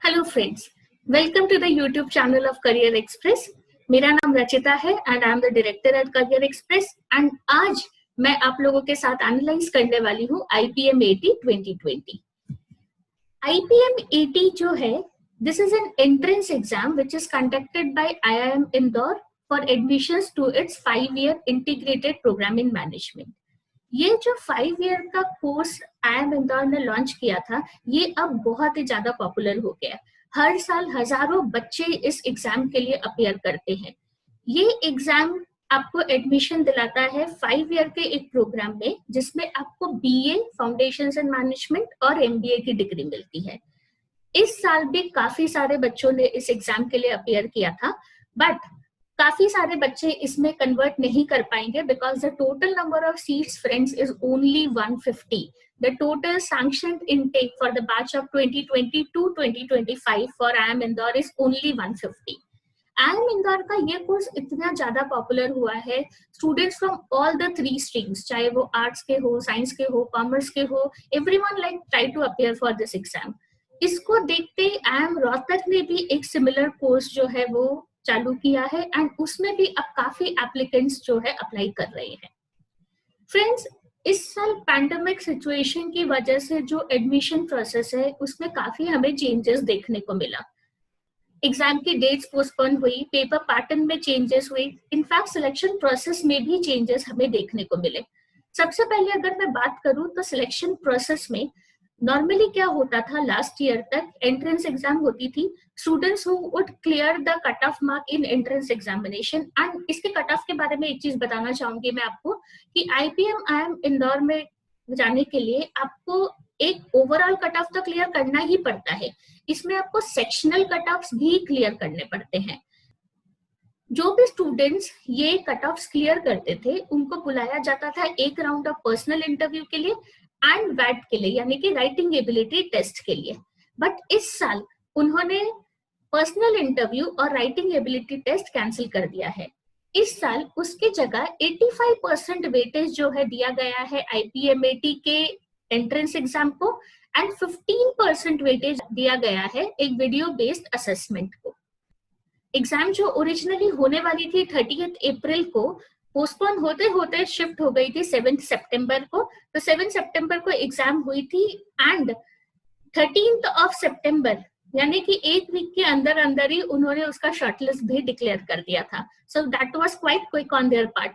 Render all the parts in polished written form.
Hello friends, welcome to the YouTube channel of Career Express. मेरा नाम रचिता है and I am the director at Career Express. And आज मैं आप लोगों के साथ एनालाइज करने वाली हूँ IPM AT 2020। IPM AT जो है, this is an entrance exam which is conducted by IIM Indore for admissions to its 5-year integrated programme in management. ये जो 5 ईयर का कोर्स IIM इंदौर ने लॉन्च किया था, ये अब बहुत ही ज्यादा पॉपुलर हो गया। हर साल हजारों बच्चे इस एग्जाम के लिए अपियर करते हैं। ये एग्जाम आपको एडमिशन दिलाता है 5 ईयर के एक प्रोग्राम में, जिसमें आपको BA फाउंडेशंस इन मैनेजमेंट और MBA की डिग्री मिलती है। इस साल भी काफी सारे बच्चों ने इस एग्जाम के लिए अपियर किया था, बट काफी सारे बच्चे इसमें कन्वर्ट नहीं कर पाएंगे because the total number of seats friends is only 150. The total sanctioned intake for the batch of 2022-2025 for IIM Indore is only 150. IIM Indore का ये कोर्स इतना ज्यादा पॉपुलर हुआ है, students from all the 3 streams, चाहे वो arts के हो, साइंस के हो, कॉमर्स के हो, everyone like try to appear for this exam. इसको देखते IIM रोहतक ने भी एक सिमिलर कोर्स जो है वो चालू किया है एंड उसमें भी अब काफी एप्लीकेंट्स जो है अप्लाई कर रहे हैं। फ्रेंड्स, इस साल पैंडेमिक सिचुएशन की वजह से जो एडमिशन प्रोसेस है उसमें काफी हमें चेंजेस देखने को मिला। एग्जाम की डेट्स पोस्टपोन हुई, पेपर पैटर्न में चेंजेस हुई, इनफैक्ट सिलेक्शन प्रोसेस में भी चेंजेस हमें देखने को मिले। सबसे पहले अगर मैं बात करूं तो सिलेक्शन प्रोसेस में नॉर्मली क्या होता था, लास्ट ईयर तक एंट्रेंस एग्जाम होती थी, students who would clear the cut off mark in entrance examination. And इसके कट ऑफ के बारे में एक चीज बताना चाहूंगी मैं आपको कि IPM IIM इंदौर में जाने के लिए आपको एक ओवरऑल कट ऑफ तो क्लियर करना ही पड़ता है, इसमें आपको सेक्शनल कट ऑफ्स भी क्लियर करने पड़ते हैं। जो भी स्टूडेंट्स ये कट ऑफ्स क्लियर करते थे उनको बुलाया जाता था एक राउंड ऑफ पर्सनल इंटरव्यू के लिए एंड वैट के लिए, यानी कि राइटिंग एबिलिटी टेस्ट के लिए। बट इस साल उन्होंने पर्सनल इंटरव्यू और राइटिंग एबिलिटी टेस्ट कैंसिल कर दिया है। इस साल उसकी जगह 85% वेटेज जो है दिया गया है IPM AT के एंट्रेंस एग्जाम को एंड 15% वेटेज दिया गया है एक वीडियो बेस्ड असेसमेंट को। एग्जाम जो ओरिजिनली होने वाली थी 30 अप्रैल को, पोस्टपोन होते होते शिफ्ट हो गई थी 7 सितंबर को। तो 7 सितंबर को एग्जाम हुई थी एंड 13 सितंबर यानी कि एक वीक के अंदर अंदर ही उन्होंने उसका शॉर्टलिस्ट भी डिक्लेयर कर दिया था। So that was quite quick on their part.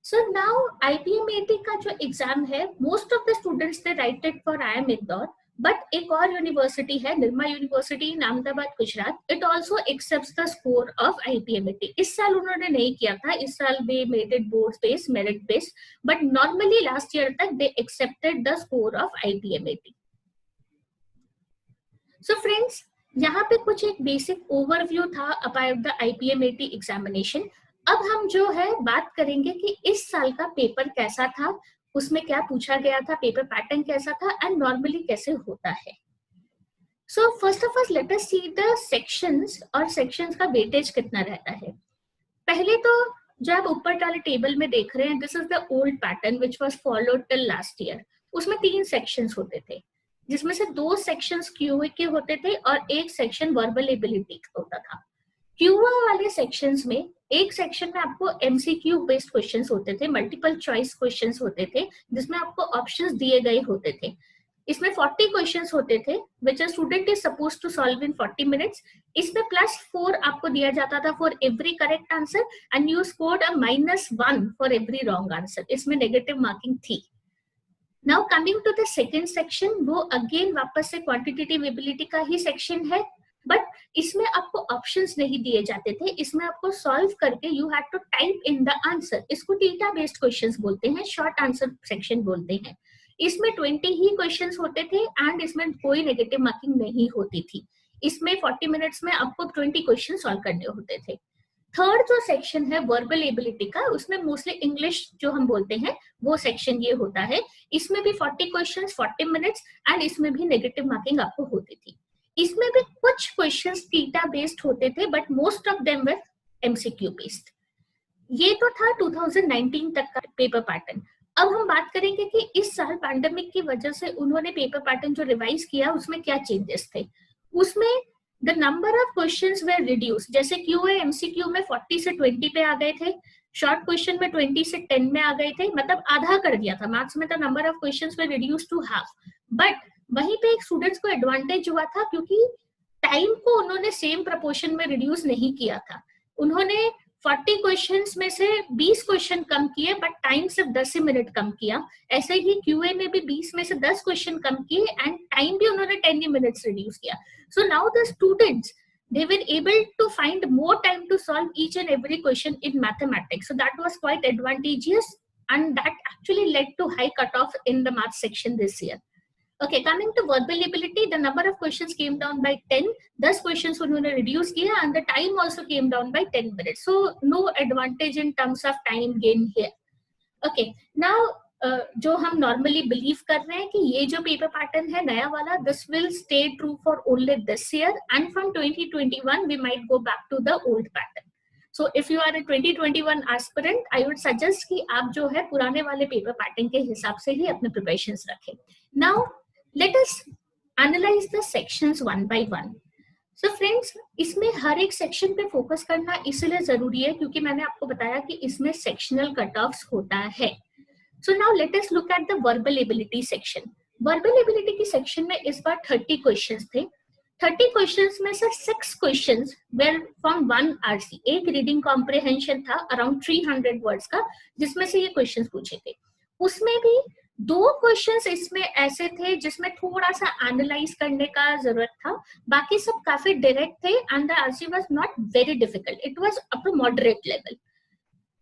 So now IPM AT का जो एग्जाम है, most of the students they right it for IIM Indore, but एक और यूनिवर्सिटी है, Nirma university in Ahmedabad Gujarat, it also accepts the score of IPM AT। इस साल उन्होंने नहीं किया था, इस साल they made it board based, merit based, but normally last year तक they accepted the score of IPM AT। So friends, यहाँ पे कुछ एक बेसिक ओवरव्यू था about the IPM AT examination. अब हम जो है बात करेंगे कि इस साल का पेपर कैसा था, उसमें क्या पूछा गया था, पेपर पैटर्न कैसा था एंड नॉर्मली कैसे होता है। So first of all let us see the sections और सेक्शंस का वेटेज कितना रहता है। पहले तो जो आप ऊपर वाले टेबल में देख रहे हैं, this is the old pattern which was followed till last year. उसमें 3 सेक्शंस होते थे, जिसमें से 2 सेक्शंस QA के होते थे और एक सेक्शन वर्बल एबिलिटी होता था। QA वाले सेक्शंस में एक सेक्शन में आपको MCQ बेस्ड क्वेश्चंस होते थे, मल्टीपल चॉइस क्वेश्चंस होते थे, जिसमें आपको ऑप्शंस दिए गए होते थे। इसमें 40 क्वेश्चंस होते थे which a student is supposed to solve in 40 minutes. इसमें +4 आपको दिया जाता था for every correct answer and you scored a -1 for every wrong answer. इसमें नेगेटिव मार्किंग थी। Now coming to the second section, वो अगेन वापस से क्वांटिटेटिव एबिलिटी का ही सेक्शन है, बट इसमें आपको ऑप्शंस नहीं दिए जाते थे, इसमें आपको सॉल्व करके you had to type in the answer. इसको डेटा बेस्ड क्वेश्चंस बोलते हैं, शॉर्ट आंसर सेक्शन बोलते हैं। इसमें 20 ही क्वेश्चंस होते थे एंड इसमें कोई नेगेटिव मार्किंग नहीं होती थी। इसमें 40 मिनट्स में आपको 20 क्वेश्चन सॉल्व करने होते थे। थर्ड जो सेक्शन है वर्बल एबिलिटी का, उसमें मोस्टली इंग्लिश जो हम बोलते हैं वो सेक्शन ये होता है। इसमें भी 40 क्वेश्चंस 40 मिनट्स एंड इसमें भी नेगेटिव मार्किंग आपको होती थी। इसमें भी कुछ क्वेश्चंस थीटा बेस्ड होते थे but most of them were MCQ based. ये तो था 2019 तक का पेपर पैटर्न। अब हम बात करेंगे कि इस साल पैंडेमिक की वजह से उन्होंने पेपर पैटर्न जो रिवाइज किया उसमें क्या चेंजेस थे। उसमें the number of questions were reduce, जैसे क्यूए एमसीक्यू में 40 से 20 पे आ गए थे, शॉर्ट क्वेश्चन में 20 से 10 में आ गए थे, मतलब आधा कर दिया था। मार्क्स में the number of questions were reduce to half, but वहीं पे एक स्टूडेंट्स को एडवांटेज हुआ था क्योंकि टाइम को उन्होंने सेम प्रपोर्शन में रिड्यूस नहीं किया था। उन्होंने 40 क्वेश्चंस में से 20 क्वेश्चन कम किए, बट टाइम सिर्फ 10 मिनट कम किया। ऐसे ही क्यूए में भी 20 में से 10 क्वेश्चन कम किए एंड टाइम भी उन्होंने 10 मिनट्स रिड्यूस किया। So now the students, they were able to find more time to solve each and every question in mathematics. So that was quite advantageous, and that actually led to high cutoff in the math section this year. Okay, coming to verbal ability, the number of questions came down by 10. 10 questions उन्होंने reduce किया and the time also came down by 10 minutes. So no advantage in terms of time gain here. Okay, now जो हम normally believe कर रहे हैं कि ये जो पेपर पैटर्न है नया वाला, this will stay true for only this year and from 2021 we might go back to the old pattern. So if you are a 2021 aspirant, I would suggest कि आप जो है पुराने वाले पेपर पैटर्न के हिसाब से ही अपने प्रिपरेशंस रखें. Now let us analyse the sections one by one. So friends, इसमें हर एक सेक्शन पे फोकस करना इसलिए जरूरी है क्योंकि मैंने आपको बताया कि इसमें सेक्शनल कट ऑफ्स होता है. So now let us look at the verbal ability section. Verbal ability की section में इस बार 30 questions थे. 30 questions में से 6 questions were from one RC. एक reading comprehension था around 300 words का, जिसमें से ये questions पूछे थे. उसमें भी 2 questions इसमें ऐसे थे जिसमें थोड़ा सा analyze करने का जरूरत था. बाकी सब काफी direct थे and the RC was not very difficult. It was up to moderate level.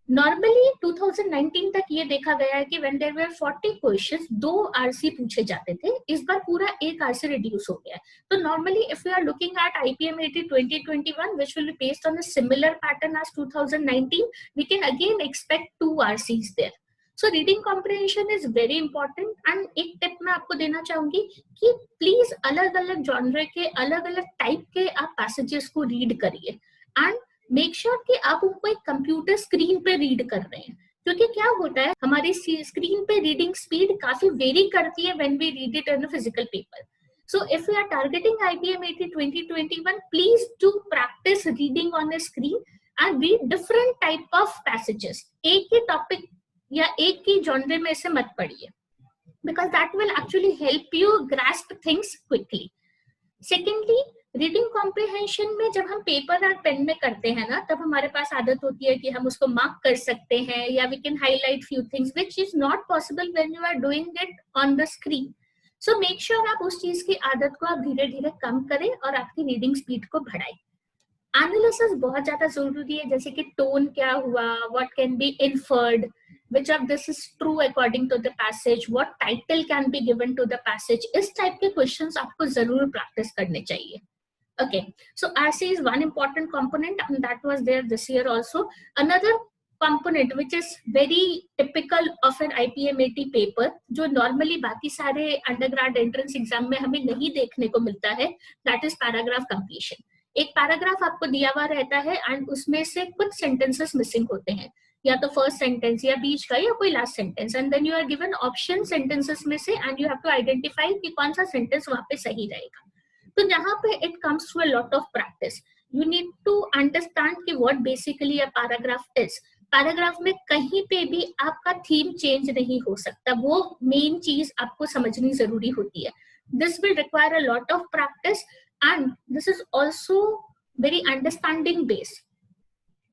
Normally 2019 तक ये देखा गया है कि when there were 40 questions 2 RC पूछे जाते थे. इस बार पूरा एक RC रिड्यूस हो गया है. तो normally if you are looking at IPM-80 2021 which will be based on a similar pattern as 2019, we can again expect 2 RCs there. So reading comprehension is very important and एक tip मैं आपको देना चाहूंगी कि प्लीज अलग अलग genre के अलग अलग टाइप के आप पैसेजेस को रीड करिए एंड मेक श्योर कि आप उनको एक कंप्यूटर स्क्रीन पे रीड कर रहे हैं. क्योंकि क्या होता है, हमारी स्क्रीन पे रीडिंग स्पीड काफी वेरी करती है when we read it in a physical paper. So if you are targeting IPM-80 2021, please do practice reading on a screen and read different type of passages. एक ही topic या एक ही genre में से मत पढ़िए, because that will actually help you grasp things quickly. Secondly, reading comprehension में जब हम पेपर और पेन में करते हैं ना, तब हमारे पास आदत होती है कि हम उसको मार्क कर सकते हैं या we can highlight few things which is not possible when you are doing it on the screen. So make sure आप उस चीज की आदत को आप धीरे धीरे कम करें और आपकी रीडिंग स्पीड को बढ़ाएं. एनालिसिस बहुत ज्यादा जरूरी है, जैसे कि टोन क्या हुआ, what can be inferred, which of this is true according to the passage, what title can be given to the passage. इस टाइप के क्वेश्चंस आपको जरूर प्रैक्टिस करने चाहिए. Okay, so RC is one important component and that was there this year also. Another component which is very typical of an IPM-80 paper, जो normally बाकी सारे undergrad entrance exam में हमें नहीं देखने को मिलता है, that is paragraph completion. एक पैराग्राफ आपको दिया हुआ रहता है एंड उसमें से कुछ सेंटेंसेस मिसिंग होते हैं, या तो फर्स्ट सेंटेंस या बीच का या कोई last sentence, and then you are given option sentences में से and you have to identify कि कौन सा सेंटेंस वहां पे सही रहेगा. तो यहाँ पे it comes to a lot of practice. You need to understand कि what basically a paragraph is. Paragraph में कहीं पे भी आपका थीम चेंज नहीं हो सकता, वो मेन चीज आपको समझनी जरूरी होती है. This will require a lot of practice and this is also very understanding based.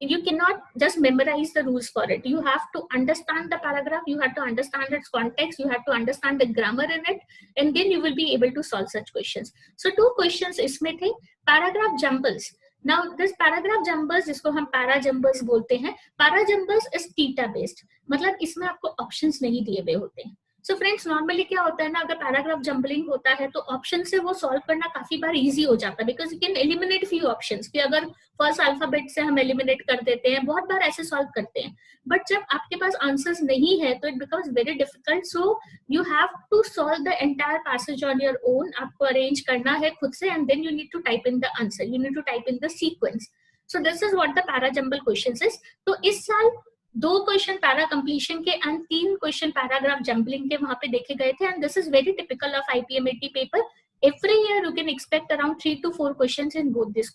You cannot just memorize the rules for it. You have to understand the paragraph, you have to understand its context, you have to understand the grammar in it, and then you will be able to solve such questions. So 2 questions इसमें थे. Paragraph jumbles. Now this paragraph jumbles, जिसको हम para jumbles बोलते हैं, para jumbles is theta based. मतलब इसमें आपको options नहीं दिए हुए होते हैं. सो फ्रेंड्स, नॉर्मली क्या होता है ना, अगर पैराग्राफ जंबलिंग होता है तो ऑप्शन से वो सॉल्व करना काफी बार इजी हो जाता है, because you can eliminate few options. कि अगर फर्स्ट अल्फाबेट से हम एलिमिनेट कर देते हैं, बहुत बार ऐसे सॉल्व करते हैं. बट जब आपके पास आंसर्स नहीं है तो it becomes very difficult. So you have to solve the entire passage on your own. आपको अरेंज करना है खुद से and then you need to type in the answer, you need to type in the sequence. So this is what the para jumble questions is. तो इस साल 2 question para completion के and 3 question paragraph jumbling के वहां पे देखे गए थे, and this is very typical of IPM-80 paper. Every year you can expect around 3 to 4 questions in both this.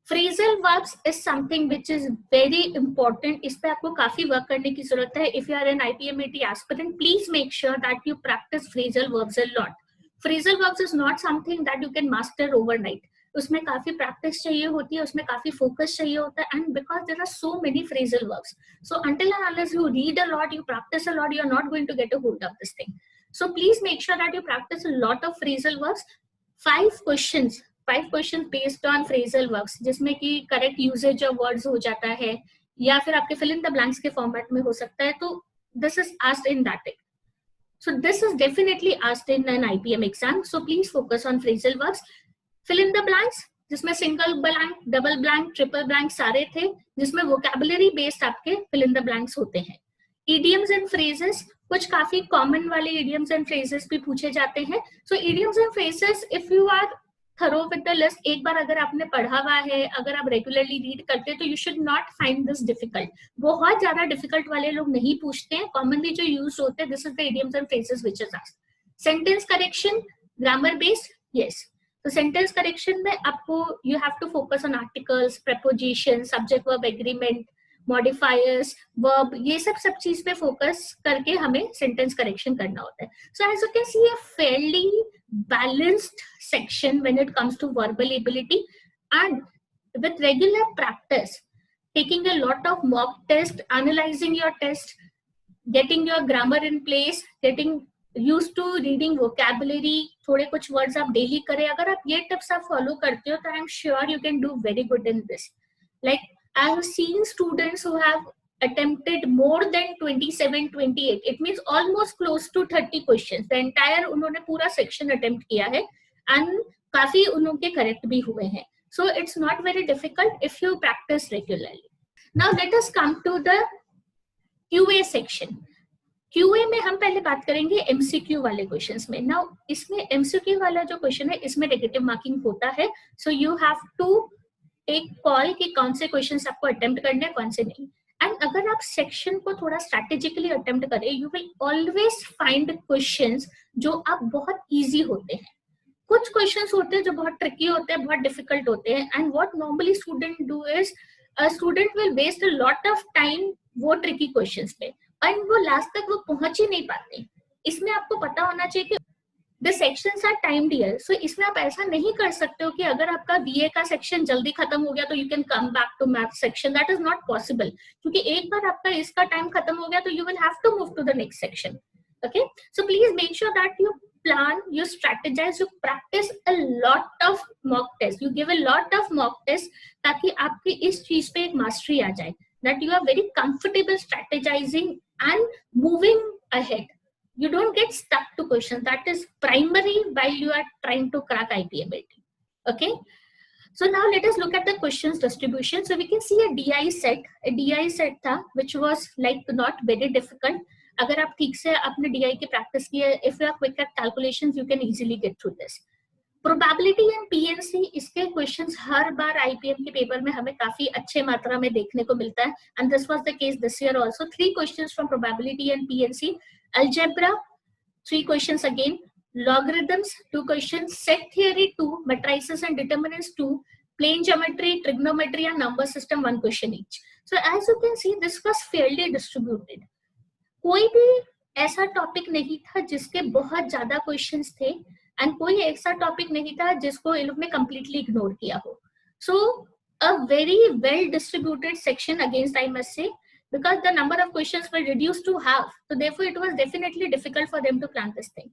Phrasal verbs is something which is very important. इस पे आपको काफी वर्क करने की जरूरत है. If you are an IPMAT aspirant, please make sure that you practice phrasal verbs a lot. Phrasal verbs is not something that you can master overnight. उसमें काफी प्रैक्टिस चाहिए होती है, उसमें काफी फोकस चाहिए होता है, and because there are so many phrasal verbs, so until and unless you read a lot, you practice a lot, you are not going to get a hold of this thing. So please make sure that you practice a lot of phrasal verbs. 5 questions based on phrasal verbs, जिसमें कि correct usage of words हो जाता है या फिर आपके fill in the blanks के format में हो सकता है. तो this is asked in that way. So this is definitely asked in an IPM exam. So please focus on phrasal verbs. Fill in the blanks, जिसमें single blank, double blank, triple blank सारे थे, जिसमें vocabulary based आपके fill in the blanks होते हैं. idioms and phrases, कुछ काफी common वाले idioms and phrases भी पूछे जाते हैं. So idioms and phrases, if you are thorough with the list, एक बार अगर आपने पढ़ा हुआ है, अगर आप रेगुलरली रीड करते हैं, तो you should not find this difficult. बहुत ज्यादा डिफिकल्ट वाले लोग नहीं पूछते हैं. कॉमनली जो यूज होते हैं, this is the idioms and phrases which is asked. Sentence correction, grammar based, yes. तो सेंटेंस करेक्शन में आपको you have to focus on articles, preposition, subject verb agreement, modifiers, verb, ये सब चीज पे फोकस करके हमें सेंटेंस करेक्शन करना होता है. So as you can see a fairly balanced section when it comes to verbal ability, and with regular practice, taking a lot of mock test, analyzing your test, getting your grammar in place, getting used to reading vocabulary, थोड़े कुछ words आप daily करें. अगर आप ये tips आप follow करते हो, तो I am sure you can do very good in this. Like I have seen students who have attempted more than 27, 28, it means almost close to 30 questions. The entire उन्होंने पूरा सेक्शन अटेम्प्ट किया है, and काफी उनके correct भी हुए हैं. So it's not very difficult if you practice regularly. Now let us come to the QA section. QA में हम पहले बात करेंगे MCQ वाले क्वेश्चंस में. नाउ इसमें MCQ वाला जो क्वेश्चन है, इसमें नेगेटिव मार्किंग होता है. So you have to take call कि कौन से क्वेश्चंस आपको अटेम्प्ट करने हैं, कौन से नहीं. एंड अगर आप सेक्शन को थोड़ा स्ट्रैटेजिकली अटेम्प्ट करें, you will always find questions जो आप बहुत इजी होते हैं. कुछ क्वेश्चंस होते हैं जो बहुत ट्रिकी होते हैं, बहुत डिफिकल्ट होते हैं, and what normally student do is student will waste a lot of time वो ट्रिकी क्वेश्चंस पे, एंड वो लास्ट तक वो पहुंच ही नहीं पाते. इसमें आपको पता होना चाहिए कि the sections are timed here. So इसमें आप ऐसा नहीं कर सकते हो कि अगर आपका बीए का सेक्शन जल्दी खत्म हो गया तो you can come back to math section. That is not possible, क्योंकि एक बार आपका इसका टाइम खत्म हो गया तो you will have to move to the next section. Okay, so please make sure that you plan, you strategize, you practice a lot of mock tests, you give a lot of mock tests, ताकि आपकी इस चीज पे एक mastery आ जाए, that you are very comfortable strategizing and moving ahead. You don't get stuck to questions. That is primary while you are trying to crack IPMAT. Okay, so now let us look at the questions distribution. So we can see a DI set था which was like not very difficult. अगर आप ठीक से अपने DI की practice की है, if you are quick at calculations, you can easily get through this. Probability and PNC, इसके क्वेश्चंस हर बार IPM के पेपर में हमें काफी अच्छे मात्रा में देखने को मिलता है, and this was the case this year also. 3 questions from probability and PNC. Algebra, 3 questions again. Logarithms, 2 questions. Set theory, 2. Matrices and determinants, 2. Plane geometry, trigonometry and number system, 1 question each. So as you can see, this was fairly distributed. कोई भी ऐसा topic नहीं था जिसके बहुत ज्यादा questions थे, and कोई ऐसा टॉपिक नहीं था जिसको इन लोग ने कंप्लीटली इग्नोर किया हो. So a very well distributed section against, I must say, because the number of questions were reduced to half, so therefore it was definitely difficult for them to plan this thing.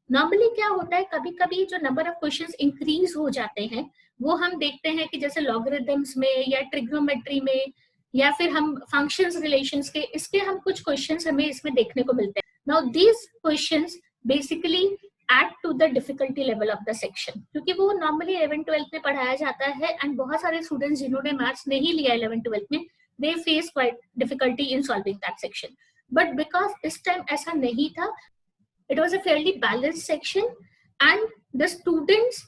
Normally क्या होता है, कभी कभी जो number of questions increase हो जाते हैं, वो हम देखते हैं कि जैसे लॉगरिथम्स में या ट्रिग्नोमेट्री में, या फिर हम फंक्शंस रिलेशंस के, इसके हम कुछ क्वेश्चंस हमें इसमें देखने को मिलते हैं. Now these questions basically add to the difficulty level of the section, क्योंकि वो नॉर्मली 11-12 में पढ़ाया जाता है, एंड बहुत सारे स्टूडेंट्स जिन्होंने मैथ्स नहीं लिया 11-12 में, they face quite difficulty in solving that section. But because this time ऐसा नहीं था, it was a fairly balanced section, and the students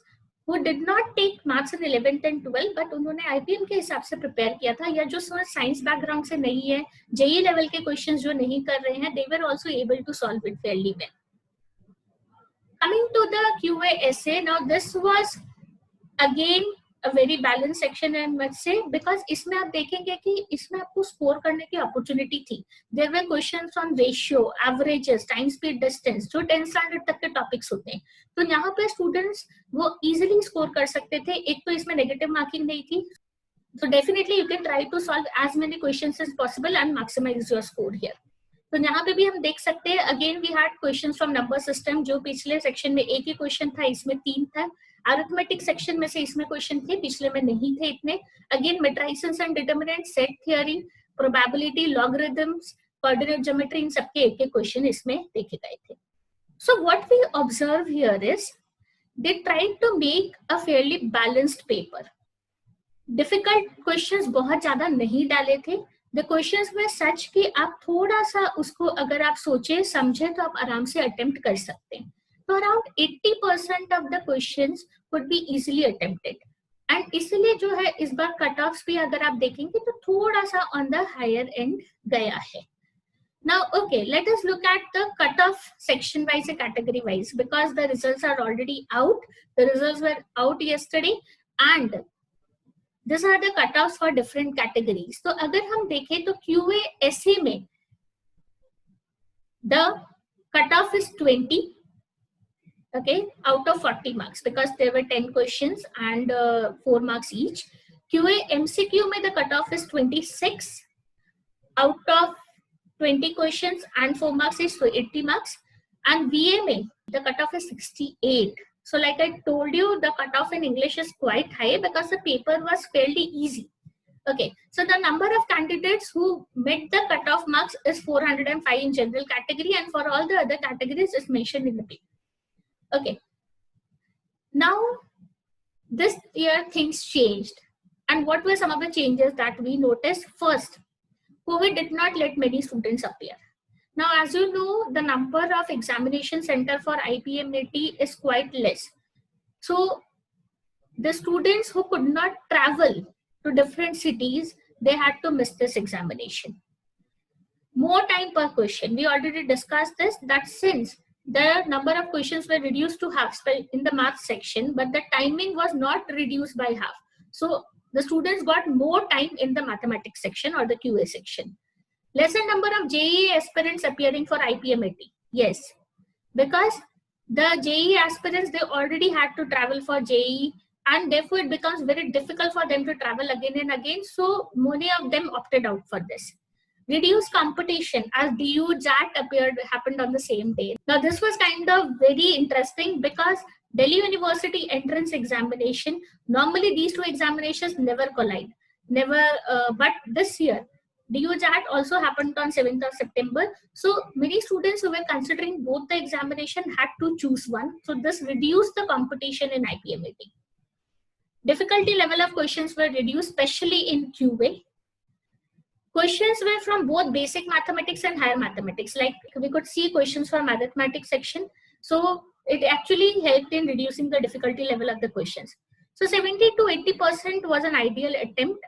who did not take maths in 11th and 12th, but उन्होंने IPM के हिसाब से prepare किया था, या जो साइंस बैकग्राउंड से नहीं है, JEE लेवल के क्वेश्चंस जो नहीं कर रहे हैं, they were also able to solve it fairly well. Coming to to the QA essay. Now this was again a very balanced section, I must say, because इसमें आप देखेंगे कि इसमें आपको स्कोर करने की अपॉर्चुनिटी थी. There were questions on ratio, averages, time, speed, distance, जो 10th standard तक के टॉपिक्स होते हैं. तो यहाँ पे स्टूडेंट्स वो इजीली स्कोर कर सकते थे. एक तो इसमें नेगेटिव मार्किंग नहीं थी. So definitely you can try to solve as many questions as possible and maximize your score here. तो यहाँ पे भी हम देख सकते हैं. Again we had questions from number system, जो पिछले सेक्शन में एक ही क्वेश्चन था, इसमें 3 था. अरिथमेटिक सेक्शन में से इसमें क्वेश्चन थे, पिछले में नहीं थे इतने. Again matrices and determinant, set theory, probability, logarithms, coordinate geometry, इन सबके एक एक क्वेश्चन इसमें देखे गए थे. So what we observe here is they tried to make a fairly balanced paper. Difficult questions बहुत ज्यादा नहीं डाले थे. द क्वेश्चंस में सच कि आप थोड़ा सा उसको अगर आप सोचे समझे तो आप आराम से अटेम्प्ट कर सकते हैं. तो around 80% of the questions would be easily attempted. And इसलिए जो है इस बार कट ऑफ्स भी अगर आप देखेंगे तो थोड़ा सा ऑन द हायर एंड गया है. Now, okay, let us look at the cutoff section wise and category wise, because the results are already out. The results were out yesterday, and these are the cutoffs for different categories. So, अगर हम देखें तो QA essay में the cutoff is 20, okay, out of 40 marks, because there were 10 questions and 4 marks each. QA MCQ में the cutoff is 26 out of 20 questions and 4 marks is 80 marks. And VMA, the cutoff is 68. So like I told you, the cutoff in English is quite high because the paper was fairly easy. Okay, so the number of candidates who met the cutoff marks is 405 in general category, and for all the other categories is mentioned in the paper. Okay, now this year things changed. And what were some of the changes that we noticed? First, COVID did not let many students appear. Now, as you know, the number of examination center for IPMAT is quite less. So, the students who could not travel to different cities, they had to miss this examination. More time per question. We already discussed this, that since the number of questions were reduced to half in the math section, but the timing was not reduced by half. So, the students got more time in the mathematics section or the QA section. Lesser number of JEE aspirants appearing for IPMAT. Yes, because the JEE aspirants, they already had to travel for JEE, and therefore it becomes very difficult for them to travel again and again. So many of them opted out for this. Reduced competition as DU JAT happened on the same day. Now this was kind of very interesting because Delhi University entrance examination, normally these two examinations never collide, but this year DU JAT also happened on 7th of September. So many students who were considering both the examination had to choose one. So this reduced the competition in IPMAT. Difficulty level of questions were reduced, especially in QA. Questions were from both basic mathematics and higher mathematics. Like we could see questions from arithmetic section. So it actually helped in reducing the difficulty level of the questions. So 70 to 80% was an ideal attempt.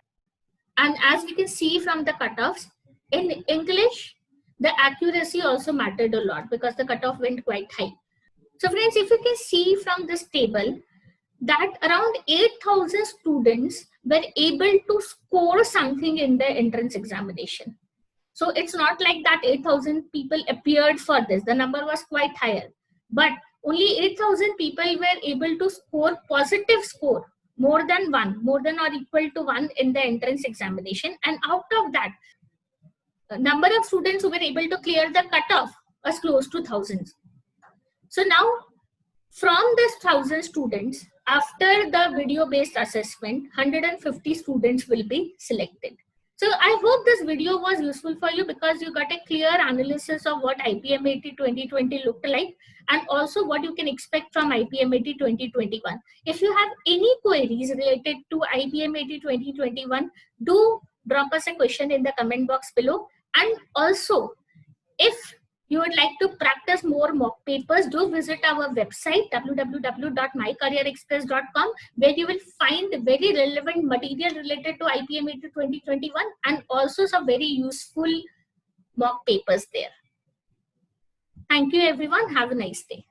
And as we can see from the cutoffs, in English, the accuracy also mattered a lot because the cutoff went quite high. So friends, if you can see from this table, that around 8,000 students were able to score something in the entrance examination. So it's not like that 8,000 people appeared for this. The number was quite higher. But only 8,000 people were able to score positive score, more than or equal to 1 in the entrance examination. And out of that, the number of students who were able to clear the cutoff was close to thousands. So now, from this 1,000 students, after the video-based assessment, 150 students will be selected. So I hope this video was useful for you because you got a clear analysis of what IPMAT 2020 looked like and also what you can expect from IPMAT 2021. If you have any queries related to IPMAT 2021, do drop us a question in the comment box below. And also, if you would like to practice more mock papers, do visit our website www.mycareerexpress.com, where you will find very relevant material related to IPMAT 2021 and also some very useful mock papers there. Thank you everyone. Have a nice day.